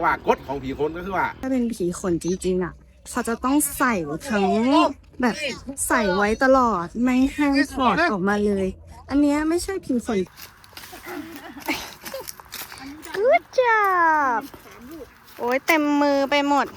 ว่ากฎของผีคนก็คือว่าถ้าเป็นผีขนจริงๆอ่ะเขาจะต้องใส่ทั้งแบบใส่ไว้ตลอดไม่ให้ถอดออกมาเลย อันเนี้ยไม่ใช่ผีขน Good job โอ้ยเต็มมือไปหมด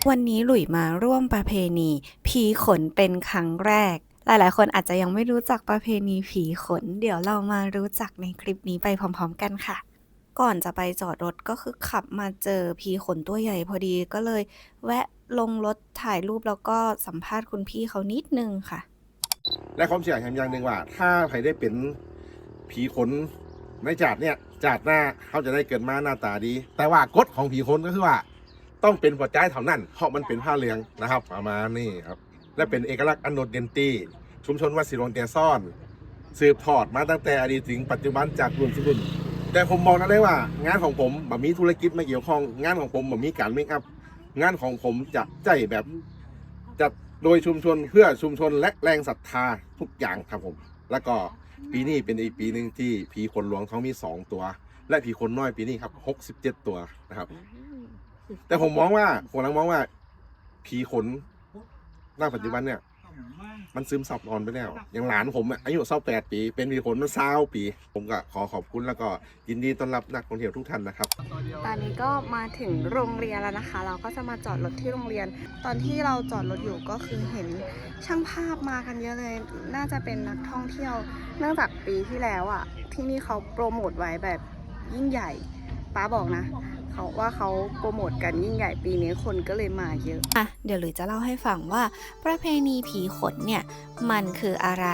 วันนี้หลุยมาร่วมประเพณีผีขนเป็นครั้งแรกหลายๆคนอาจจะยังไม่รู้จักประเพณีผีขนเดี๋ยวเรามารู้จักในคลิปนี้ไปพร้อมๆกันค่ะก่อนจะไปจอดรถก็คือขับมาเจอผีขนตัวใหญ่พอดีก็เลยแวะลงรถถ่ายรูปแล้วก็สัมภาษณ์คุณพี่เขานิดนึงค่ะและความเชื่ออย่างหนึ่งว่าถ้าใครได้เป็นผีขนในจาดเนี่ยจาดหน้าเขาจะได้เกิดมาหน้าตาดีแต่ว่ากฎของผีขนก็คือว่าต้องเป็นหัวใจเท่านั้นเพราะมันเป็นผ้าเหลืองนะครับประมาณนี้ครับและเป็นเอกลักษณ์อันโดดเด่นที่ชุมชนวัดศรีหลวงเตียซ่อนสืบทอดมาตั้งแต่อดีตถึงปัจจุบันจากรุ่นสู่รุ่นแต่ผมมองนะได้ว่างานของผมแบบมีธุรกิจมาเกี่ยวข้องงานของผมแบบมีการเมคอัพงานของผมจะใจแบบจัดโดยชุมชนเพื่อชุมชนและแรงศรัทธาทุกอย่างครับผมแล้วก็ปีนี้เป็นอีกปีหนึ่งที่ผีขนหลวงท้องมี2ตัวและผีขนน้อยปีนี้ครับ67ตัวนะครับแต่ผมมองว่าผมกำลังมองว่าผีขนณปัจจุบันเนี่ยมันซึมซับอ่อนไปแล้วอย่างหลานผมอายุ28 ปีเป็นผีขนมา20 ปีผมก็ขอขอบคุณแล้วก็ยินดีต้อนรับนักท่องเที่ยวทุกท่านนะครับตอนนี้ก็มาถึงโรงเรียนแล้วนะคะเราก็จะมาจอดรถที่โรงเรียนตอนที่เราจอดรถอยู่ก็คือเห็นช่างภาพมากันเยอะเลยน่าจะเป็นนักท่องเที่ยวเนื่องจากปีที่แล้วอ่ะที่นี่เขาโปรโมทไว้แบบยิ่งใหญ่ป้าบอกนะเขาโปรโมทกันยิ่งใหญ่ปีนี้คนก็เลยมาเยอะเดี๋ยวหลุยจะเล่าให้ฟังว่าประเพณีผีขนเนี่ยมันคืออะไร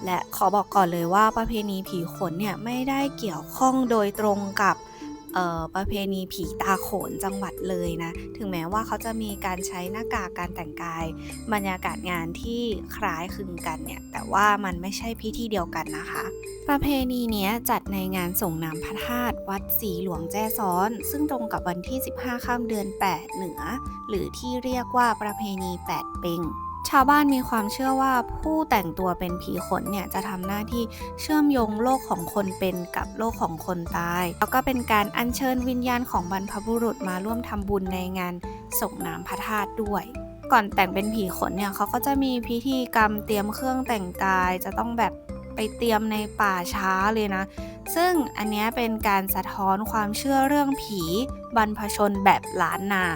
และขอบอกก่อนเลยว่าประเพณีผีขนเนี่ยไม่ได้เกี่ยวข้องโดยตรงกับประเพณีผีตาโขนจังหวัดเลยนะถึงแม้ว่าเขาจะมีการใช้หน้ากากการแต่งกายบรรยากาศงานที่คล้ายคลึงกันเนี่ยแต่ว่ามันไม่ใช่พิธีเดียวกันนะคะประเพณีนี้จัดในงานส่งน้ำพระธาตุวัดศรีหลวงแจ้ซ้อนซึ่งตรงกับวันที่15ค่ำเดือน8เหนือหรือที่เรียกว่าประเพณี8เป็งชาวบ้านมีความเชื่อว่าผู้แต่งตัวเป็นผีขนเนี่ยจะทำหน้าที่เชื่อมโยงโลกของคนเป็นกับโลกของคนตายแล้วก็เป็นการอัญเชิญวิญญาณของบรรพบุรุษมาร่วมทำบุญในงานส่งน้ำพระธาตุด้วยก่อนแต่งเป็นผีขนเนี่ยเขาก็จะมีพิธีกรรมเตรียมเครื่องแต่งกายจะต้องแบบไปเตรียมในป่าช้าเลยนะซึ่งอันนี้เป็นการสะท้อนความเชื่อเรื่องผีบรรพชนแบบล้านนา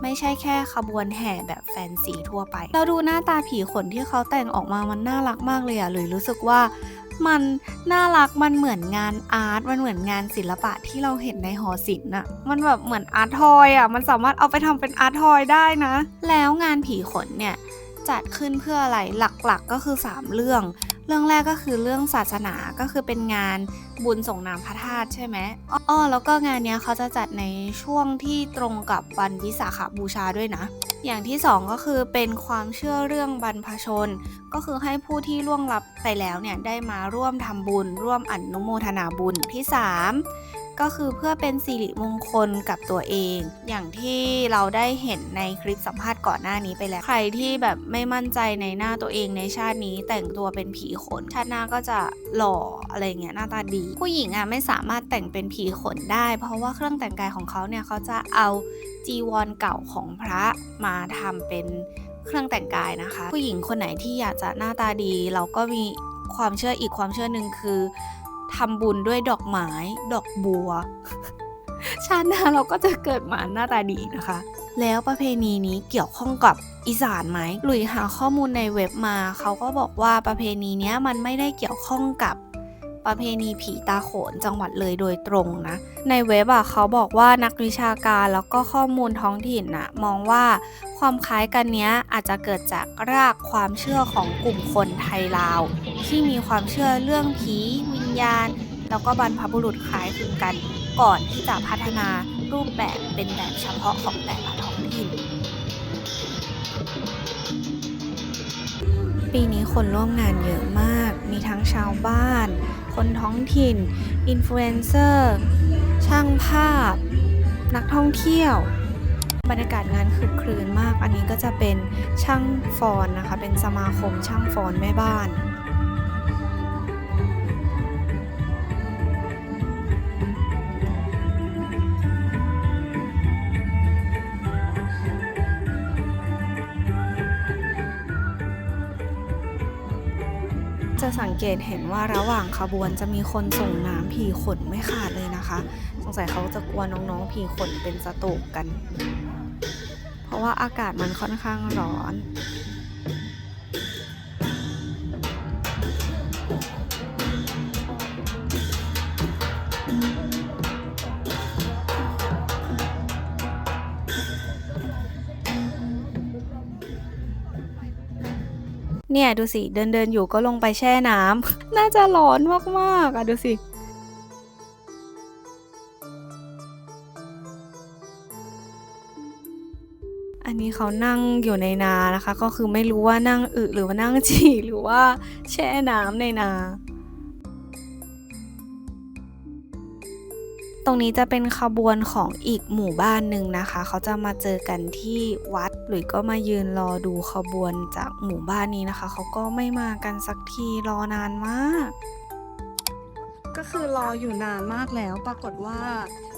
ไม่ใช่แค่ขบวนแห่แบบแฟนซีทั่วไปเราดูหน้าตาผีขนที่เขาแต่งออกมามันน่ารักมากเลยอะเลยรู้สึกว่ามันน่ารักมันเหมือนงานอาร์ตมันเหมือนงานศิลปะที่เราเห็นในหอศิลป์อะมันแบบเหมือนอาร์ตทอยอะมันสามารถเอาไปทำเป็นอาร์ตทอยได้นะแล้วงานผีขนเนี่ยจัดขึ้นเพื่ออะไรหลักๆก็คือ3เรื่องแรกก็คือเรื่องศาสนาก็คือเป็นงานบุญส่งน้ำพระธาตุใช่ไหมแล้วก็งานนี้เขาจะจัดในช่วงที่ตรงกับวันวิสาขบูชาด้วยนะอย่างที่2ก็คือเป็นความเชื่อเรื่องบรรพชนก็คือให้ผู้ที่ล่วงลับไปแล้วเนี่ยได้มาร่วมทำบุญร่วมอนุโมทนาบุญที่3ก็คือเพื่อเป็นสิริมงคลกับตัวเองอย่างที่เราได้เห็นในคลิปสัมภาษณ์ก่อนหน้านี้ไปแล้วใครที่แบบไม่มั่นใจในหน้าตัวเองในชาตินี้แต่งตัวเป็นผีขนชาติหน้าก็จะหล่ออะไรเงี้ยหน้าตาดีผู้หญิงไม่สามารถแต่งเป็นผีขนได้เพราะว่าเครื่องแต่งกายของเขาเนี่ยเขาจะเอาจีวรเก่าของพระมาทำเป็นเครื่องแต่งกายนะคะผู้หญิงคนไหนที่อยากจะหน้าตาดีเราก็มีความเชื่ออีกความเชื่อหนึ่งคือทำบุญด้วยดอกไม้ดอกบัว ชาติหน้าเราก็จะเกิดมาหน้าตาดีนะคะแล้วประเพณีนี้เกี่ยวข้องกับอีสานไหมหลุยหาข้อมูลในเว็บมาเขาก็บอกว่าประเพณีนี้มันไม่ได้เกี่ยวข้องกับประเพณีผีตาโขนจังหวัดเลยโดยตรงนะในเว็บเขาบอกว่านักวิชาการแล้วก็ข้อมูลท้องถิ่นมองว่าความคล้ายกันเนี้ยอาจจะเกิดจากรากความเชื่อของกลุ่มคนไทยลาวที่มีความเชื่อเรื่องผีวิญญาณแล้วก็บรรพบุรุษคล้ายคลึงกันก่อนที่จะพัฒนารูปแบบเป็นแบบเฉพาะของแต่ละท้องถิ่นปีนี้คนร่วมงานเยอะมากมีทั้งชาวบ้านคนท้องถิ่นอินฟลูเอนเซอร์ช่างภาพนักท่องเที่ยว บรรยากาศงานคึกครื้นมาก อันนี้ก็จะเป็นช่างฟ้อนนะคะ เป็นสมาคมช่างฟ้อนแม่บ้าน จะสังเกตเห็นว่าระหว่างขบวนจะมีคนส่งน้ำผีขนไม่ขาดเลยนะคะ สงสัยเขาจะกลัวน้องๆผีขนเป็นสโตรกกัน เพราะว่าอากาศมันค่อนข้างร้อน เนี่ยดูสิเดินอยู่ก็ลงไปแช่น้ำ น่าจะร้อนมากๆอ่ะดูสิ อันนี้เขานั่งอยู่ในนานะคะ ก็คือไม่รู้ว่านั่งอึหรือว่านั่งฉี่หรือว่าแช่น้ำในนา ตรงนี้จะเป็นขบวนของอีกหมู่บ้านหนึ่งนะคะ เขาจะมาเจอกันที่วัดหรือก็มายืนรอดูขบวนจากหมู่บ้านนี้นะคะ เขาก็ไม่มากันสักทีรอนานมาก ก็คือรออยู่นานมากแล้ว ปรากฏว่า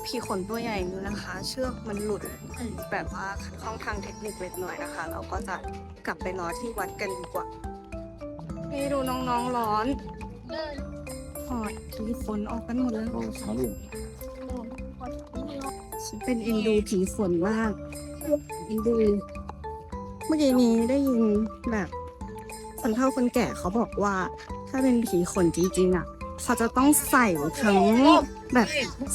ผีขนตัวใหญ่นู้นนะคะ เชือกมันหลุดแบบว่าขัดข้องทางเทคนิคเล็กน้อยนะคะ เราก็จะกลับไปรอที่วัดกันดีกว่านี่ดูน้องๆร้อนหอดผีฝนออกกันหมดเลยฉันเป็นเอ็นดูผีฝนมากเอ็นดูเมื่อกี้นี้ได้ยินแบบคนเฒ่าคนแก่เขาบอกว่าถ้าเป็นผีขนจริงๆอ่ะเขาจะต้องใส่ทั้งแบบ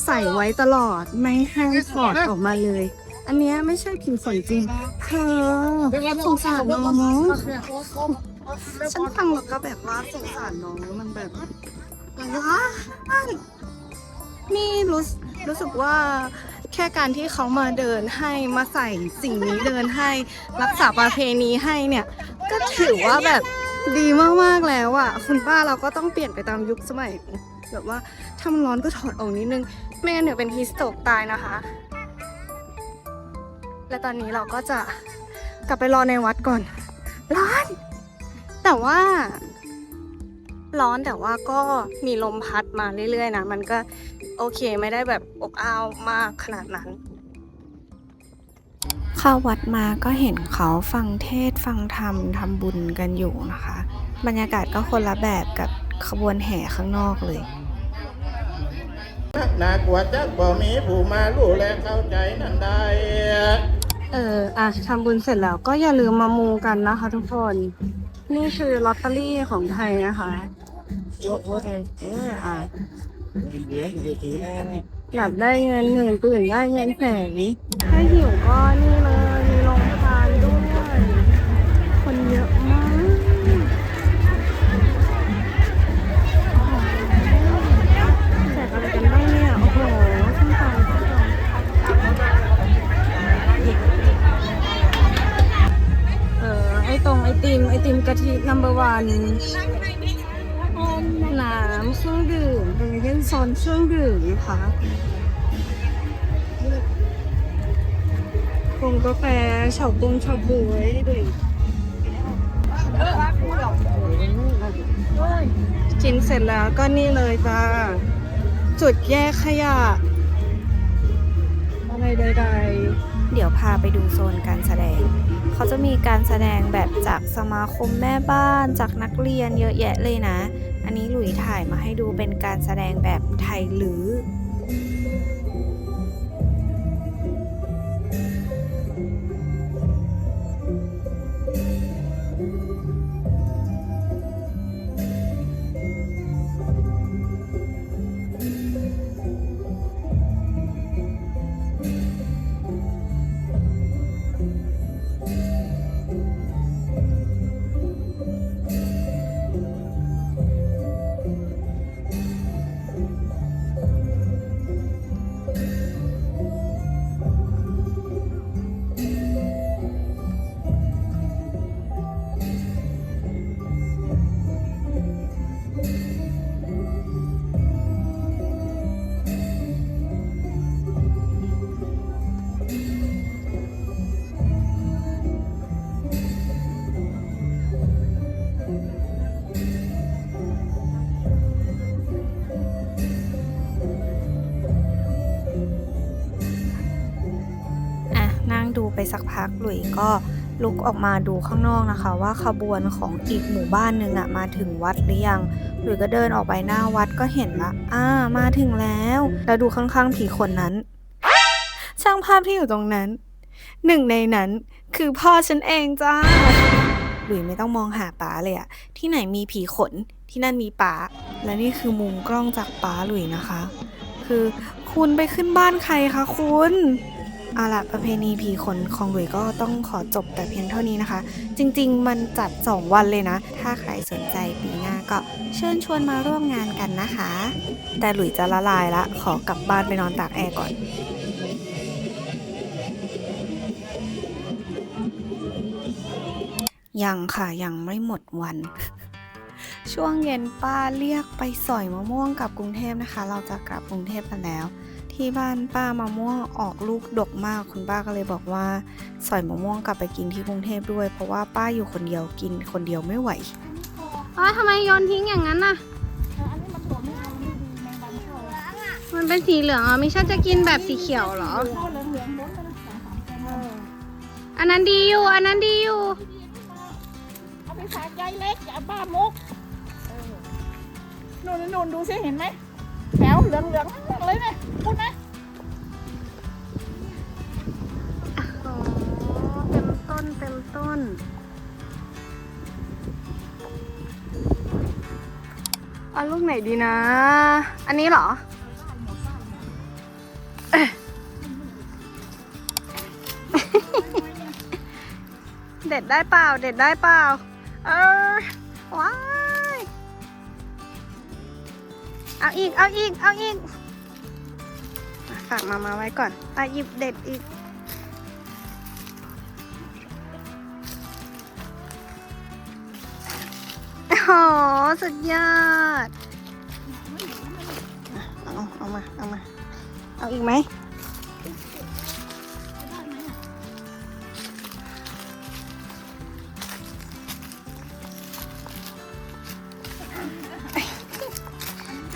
ใส่ไว้ตลอดไม่ให้ถอดออกมาเลย อันเนี้ยไม่ใช่ผีฝนจริงเธอสงสารน้องฉันฟังแล้วก็แบบว่าสงสารน้องมันแบบว้านี่รู้สึกว่าแค่การที่เขามาเดินให้มาใส่สิ่งนี้เดินให้รักษาประเพณีให้เนี่ยก็ถือว่าแบบดีมากๆแล้วอ่ะคุณป้าเราก็ต้องเปลี่ยนไปตามยุคสมัยแบบว่าถ้ามันร้อนก็ถอดออกนิดนึงไม่งั้นเดี๋ยวเป็นฮีสโตรกตายนะคะและตอนนี้เราก็จะกลับไปรอในวัดก่อนร้อนแต่ว่าก็มีลมพัดมาเรื่อยๆนะมันก็โอเคไม่ได้แบบอบอ้าวมากขนาดนั้น เข้าวัดมาก็เห็นเขาฟังเทศน์ฟังธรรมทำบุญกันอยู่นะคะ บรรยากาศก็คนละแบบกับขบวนแห่ข้างนอกเลย น่ากลัวจักบ่มีผู้มารู้และเข้าใจนั่นได้ ทำบุญเสร็จแล้วก็อย่าลืมมามูกันนะคะทุกคน นี่คือลอตเตอรี่ของไทยนะคะอยากได้เงิน1,000ตื่นได้เงินแสนถ้าหิวก็นี่เลยมีโรงทานด้วยคนเยอะมากแจกอะไรกันบ้างเนี่ยโอ้โหช่างตายไอติมกะทินัมเบอร์วันน้ำเครื่องดื่มเป็นเล่นโซนเครื่องดื่มนะคะกงกาแฟเฉาบวยดื่มกินเสร็จแล้วก็นี่เลยจ้าจุดแยกขยะอะไรใดๆ เดี๋ยวพาไปดูโซนการแสดง เขาจะมีการแสดงแบบจากสมาคมแม่บ้านจากนักเรียนเยอะแยะเลยนะ อันนี้หลุยถ่ายมาให้ดูเป็นการแสดงแบบไทยลื้อ ดูไปสักพักหลุยก็ลุกออกมาดูข้างนอกนะคะ ว่าขบวนของอีกหมู่บ้านหนึ่งอะมาถึงวัดหรือยังหลุยก็เดินออกไปหน้าวัดก็เห็นละมาถึงแล้วดูข้างๆผีคนนั้น ช่างภาพที่อยู่ตรงนั้นหนึ่งในนั้นคือพ่อฉันเองจ้าหลุยไม่ต้องมองหาป๋าเลยอะที่ไหนมีผีขนที่นั่นมีป๋าและนี่คือมุมกล้องจากป๋าหลุยนะคะคือคุณไปขึ้นบ้านใครคะคุณเอาล่ะประเพณีผีขนของหลุยก็ต้องขอจบแต่เพียงเท่านี้นะคะจริงๆมันจัด2 วันเลยนะถ้าใครสนใจปีหน้าก็เชิญชวนมาร่วมงานกันนะคะแต่หลุยจะละลายละขอกลับบ้านไปนอนตากแอร์ก่อนยังค่ะยังไม่หมดวัน ช่วงเย็นป้าเรียกไปสอยมะม่วงกลับกรุงเทพนะคะเราจะกลับกรุงเทพกันแล้วที่บ้านป้ามะม่วงออกลูกดกมากคุณป้าก็เลยบอกว่าสอยมะม่วงกลับไปกินที่กรุงเทพด้วยเพราะว่าป้าอยู่คนเดียวกินคนเดียวไม่ไหวทำไมโยนทิ้งอย่างนั้นน่ะมันเป็นสีเหลืองไม่ใช่จะกินแบบสีเขียวเหรออันนั้นดีอยู่อันนั้นดีอยู่เอาไปฝากยายเล็กยายป้ามุกนู่นดูสิเห็นไหมแถวเหลืองเลยเนี่ยพูดนะเต็มต้นเอาลูกไหนดีนะ อันนี้เหรอเด็ดได้เปล่าว้ายเอาอีกฝากมาไว้ก่อนหยิบเด็ดอีกโอ้โหสุดยอดเอามาเอาอีกไหม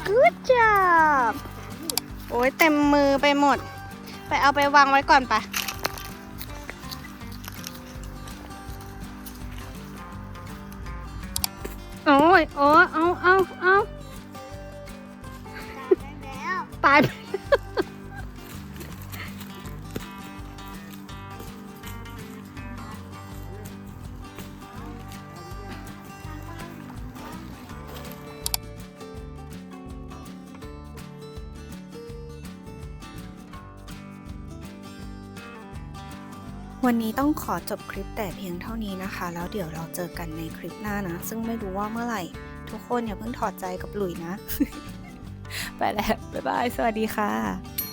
Good job โอ้ยเต็มมือไปหมดไปเอาไปวางไว้ก่อนปะโอ้ยเอาตายไปวันนี้ต้องขอจบคลิปแต่เพียงเท่านี้นะคะแล้วเดี๋ยวเราเจอกันในคลิปหน้านะซึ่งไม่รู้ว่าเมื่อไหร่ทุกคนอย่าเพิ่งถอดใจกับหลุยนะ ไปแล้วบ๊ายบายสวัสดีค่ะ